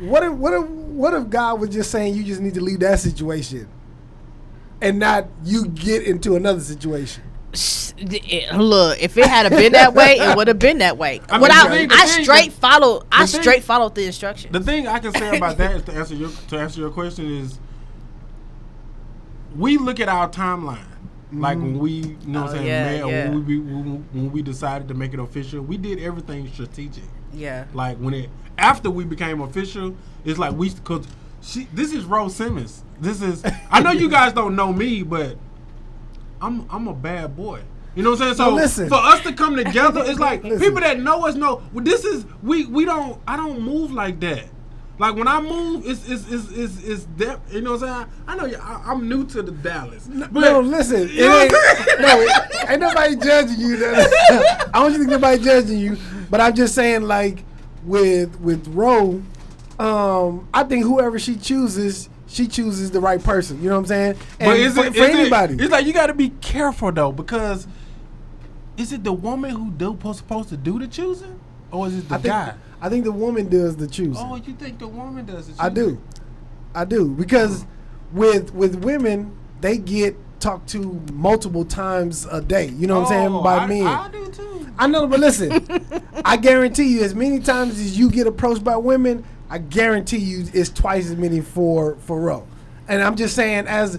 What if God was just saying you just need to leave that situation, and not you get into another situation? Look, if it had been that way, it would have been that way. I straight followed the instructions. The thing I can say about that is to answer your question is, we look at our timeline. Like when we, you know what I'm saying, when we decided to make it official, we did everything strategic. Yeah. Like after we became official, it's like this is Rose Simmons. I know you guys don't know me, but I'm a bad boy. You know what I'm saying? So for us to come together, it's like people that know us know. This is I don't move like that. Like when I move, it's that. You know what I'm saying? I know I'm new to the Dallas. But, no, listen. Ain't nobody judging you. I don't think nobody judging you. But I'm just saying, like with Ro, I think whoever she chooses the right person. You know what I'm saying? And but for anybody, it's like you got to be careful though, because is it the woman who supposed to do the choosing, or is it the guy? I think the woman does the choosing. Oh, you think the woman does the choosing? I do because with women they get talked to multiple times a day. You know what I'm saying? By men. I do too. I know, but listen, I guarantee you, as many times as you get approached by women, I guarantee you it's twice as many for Ro. And I'm just saying as a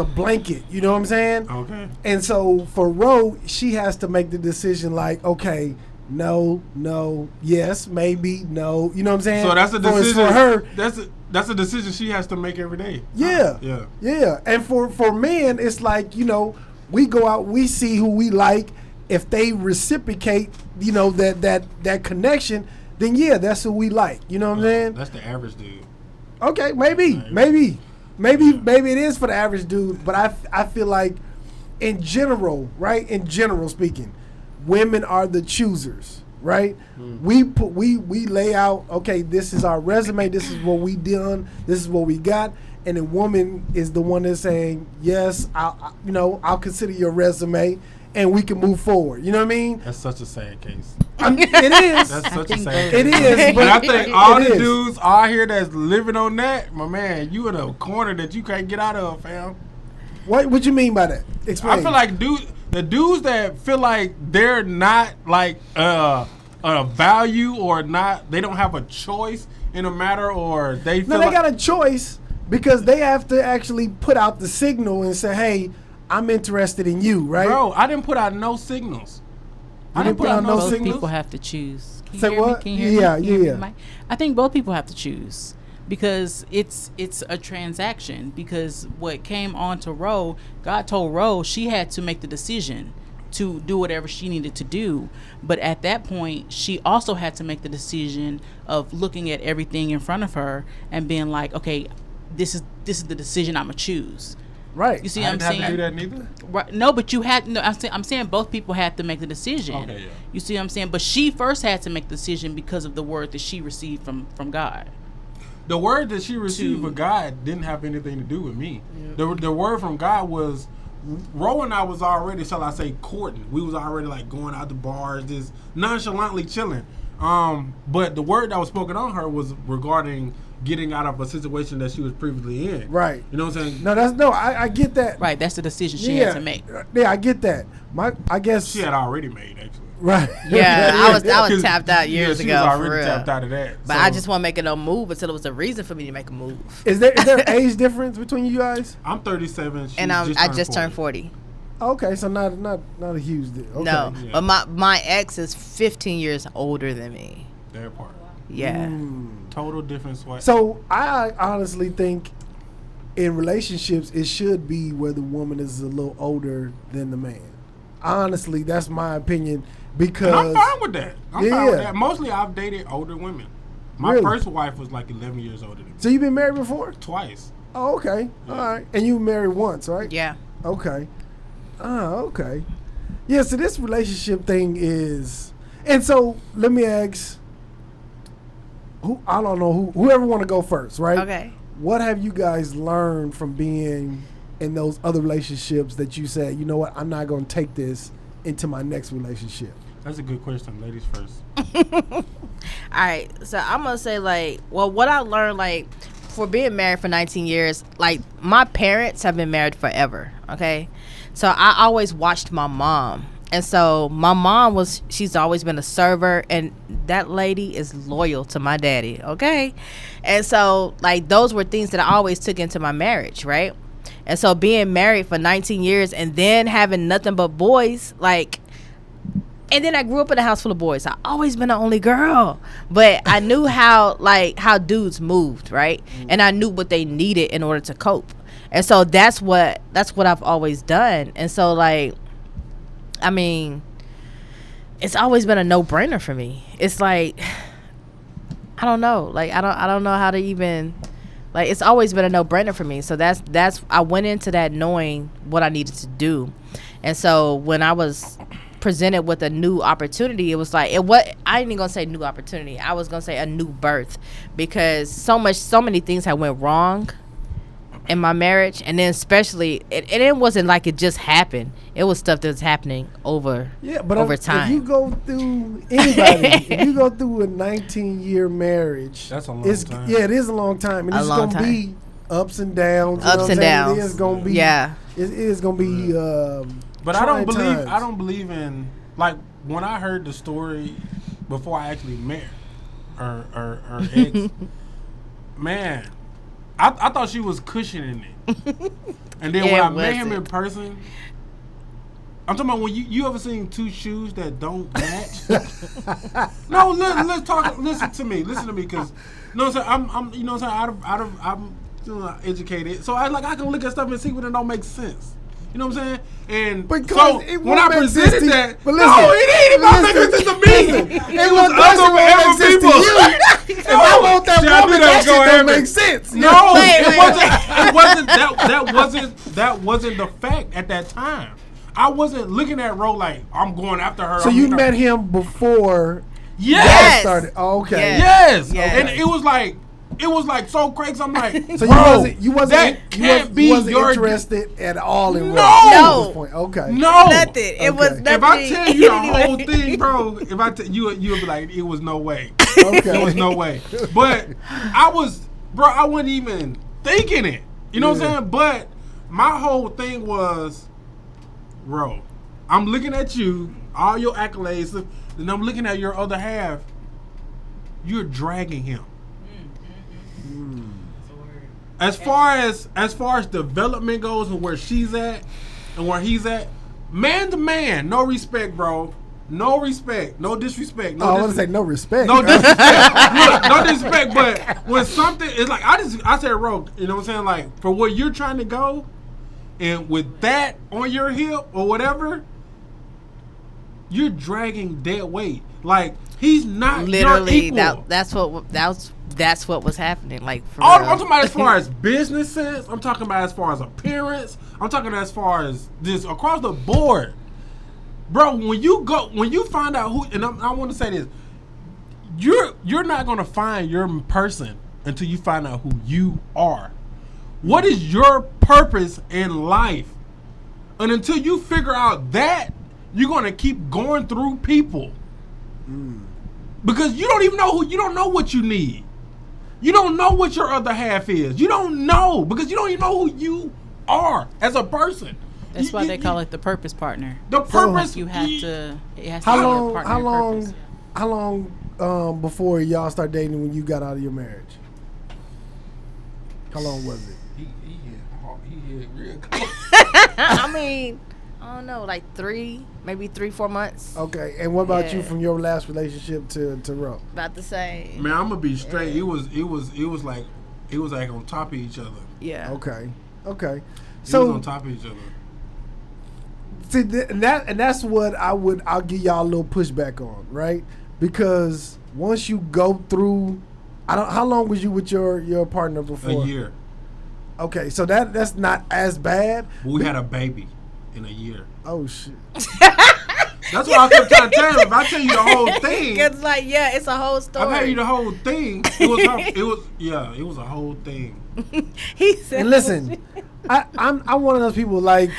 blanket, you know what I'm saying? Okay. And so for Ro, she has to make the decision like, okay, no, yes, maybe, no. You know what I'm saying? So that's a decision for her. That's a decision she has to make every day. Yeah. Yeah. And for men, it's like, you know, we go out, we see who we like. If they reciprocate, you know, that connection, then yeah, that's who we like. You know what I'm saying? That's the average dude. Okay, maybe it is for the average dude, but I feel like in general, right? In general speaking, women are the choosers, right? We lay out, okay, this is our resume, this is what we done, this is what we got, and the woman is the one that's saying, yes, I'll consider your resume, and we can move forward. You know what I mean? That's such a sad case. It is. That's such a sad case. It is. But I think all the dudes out here that's living on that, my man, you in a corner that you can't get out of, fam. What you mean by that? Explain. I feel like the dudes that feel like they're not like a value or not, they don't have a choice in a matter, or they feel they got a choice because they have to actually put out the signal and say, hey, I'm interested in you, right? Bro, I didn't put out no signals. I didn't put out no signals. Both people have to choose. Can Say you hear what? me? Can you hear me? Yeah. I think both people have to choose because it's a transaction. Because what came on to Ro, God told Ro she had to make the decision to do whatever she needed to do. But at that point, she also had to make the decision of looking at everything in front of her and being like, okay, this is the decision I'm gonna choose. Right. You see what I'm saying? I didn't have to do that neither? Right. No, but you had no. I'm saying both people had to make the decision. Okay, yeah. You see what I'm saying? But she first had to make the decision because of the word that she received from God. The word that she received from God didn't have anything to do with me. Yeah. The word from God was, Ro and I was already, shall I say, courting. We was already like going out to bars, just nonchalantly chilling. But the word that was spoken on her was regarding getting out of a situation that she was previously in. Right. You know what I'm saying? I get that. Right, that's the decision she had to make. Yeah, I get that. I guess she had already made, actually. Right. Yeah, I was tapped out years ago. She was already for real. tapped out of that. But I just wasn't making no move until it was a reason for me to make a move. Is there age difference between you guys? I'm 37. And I just turned 40. Okay, so not a huge deal. Okay. No, but my ex is 15 years older than me. That part. Yeah. Total different sweat. So I honestly think in relationships it should be where the woman is a little older than the man. Honestly, that's my opinion because and I'm fine with that. I'm fine with that. Mostly I've dated older women. My first wife was like 11 years older than me. So you've been married before? Twice. Oh, okay. Yeah. All right. And you were married once, right? Yeah. Okay. Okay. Yeah, so this relationship thing is, and so let me ask, whoever want to go first, right? Okay. What have you guys learned from being in those other relationships that you said, you know what, I'm not going to take this into my next relationship? That's a good question. Ladies first. All right, so I'm gonna say like, well, what I learned like for being married for 19 years, like my parents have been married forever. Okay, so I always watched my mom, and so my mom she's always been a server, and that lady is loyal to my daddy. Okay, and so like those were things that I always took into my marriage, right? And so being married for 19 years and then having nothing but boys, like. And then I grew up in a house full of boys. I always been the only girl, but I knew how dudes moved, right? And I knew what they needed in order to cope. And so that's what I've always done. And so like, I mean, it's always been a no-brainer for me. It's like, I don't know, like I don't know how to even, like it's always been a no-brainer for me. So that's I went into that knowing what I needed to do. And so when I was presented with a new opportunity, it was like I ain't even gonna say new opportunity, I was gonna say a new birth, because so many things had went wrong in my marriage, and then especially it wasn't like it just happened. It was stuff that was happening over time. If you go through if you go through a 19-year marriage, that's a long time. Yeah, it is a long time, and it's gonna be ups and downs. It is gonna be it is gonna be but I don't believe in, like, when I heard the story before I actually met her ex, man, I thought she was cushioning it. And then when I met him in person, I'm talking about when you ever seen two shoes that don't match? No, let's talk. Listen to me, because I'm you know what I'm educated, so I can look at stuff and see when it don't make sense. You know what I'm saying? And because so when I presented that, but listen, no, it ain't about making sense to me. It was other people. If I want that woman, that shit don't make sense. No, it wasn't. That wasn't the fact at that time. I wasn't looking at Ro like I'm going after her. So you met him before? Yes. Started. Oh, okay. Yes. And it was like so crazy. I'm like, so bro, you wasn't interested at all in no. At this point. Okay. No. Nothing. It was nothing. If I tell you the whole thing, bro, if I tell you'll be like, it was no way. Okay. There was no way. But I wasn't even thinking it. You know what I'm saying? But my whole thing was, bro, I'm looking at you, all your accolades, and I'm looking at your other half. You're dragging him. As far as development goes and where she's at and where he's at, man to man, no respect, bro. No respect, no disrespect. I want to say no respect. No disrespect. Look, no disrespect. But when something is like, I said, Ro, you know what I'm saying? Like, for where you're trying to go, and with that on your hip or whatever, you're dragging dead weight. Like, he's not literally your equal. That's what was happening. Like, for I'm talking about as far as business sense. I'm talking about as far as appearance. I'm talking as far as this across the board, bro. When you find out who, and I want to say this, you're not gonna find your person until you find out who you are. What is your purpose in life? And until you figure out that, you're gonna keep going through people because you don't even know you don't know what you need. You don't know what your other half is. You don't know because you don't even know who you are as a person. That's why they call it the purpose partner. The purpose. You have to. It has to How be long? your partner How in long? purpose. How long before y'all start dating when you got out of your marriage? How long was it? He hit real close. I mean, I don't know, like 4 months. Okay, and what about you from your last relationship to Ro? About the same. Man, I'm gonna be straight. It was like on top of each other. Yeah. Okay. It So was on top of each other. see, that's what I'll give y'all a little pushback on, right? Because once you go through, how long was you with your partner before? A year. Okay, so that's not as bad. But we had a baby in a year. Oh shit. That's why I kept trying to tell him. If I tell you the whole thing, It's like, yeah, it's a whole story. I tell you the whole thing. It was a whole thing. He said, And listen, I'm one of those people like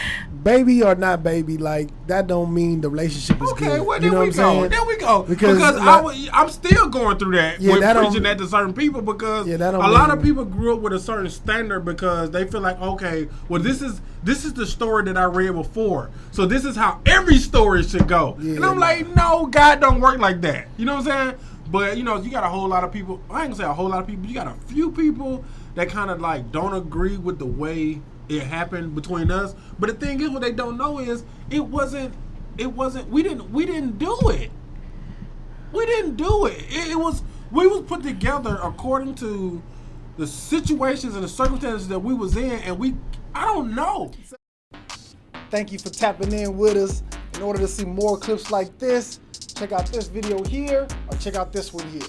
baby or not baby, like that don't mean the relationship is Okay, good. well, you there know we what go. I'm saying? There we go. Because, Because I'm still going through that Yeah, with that don't- preaching that to certain people because Yeah, a that don't lot mean- of people grew up with a certain standard because they feel like, okay, well, this is the story that I read before, so this is how every story should go. Yeah, and I'm nah. like, no, God don't work like that. You know what I'm saying? But you know, you got a whole lot of people. I ain't gonna say a whole lot of people. You got a few people that kind of like don't agree with the way it happened between us. But the thing is, what they don't know is it wasn't. We didn't do it. We didn't do it. It was. We was put together according to the situations and the circumstances that we was in, and I don't know. Thank you for tapping in with us. In order to see more clips like this, check out this video here or check out this one here.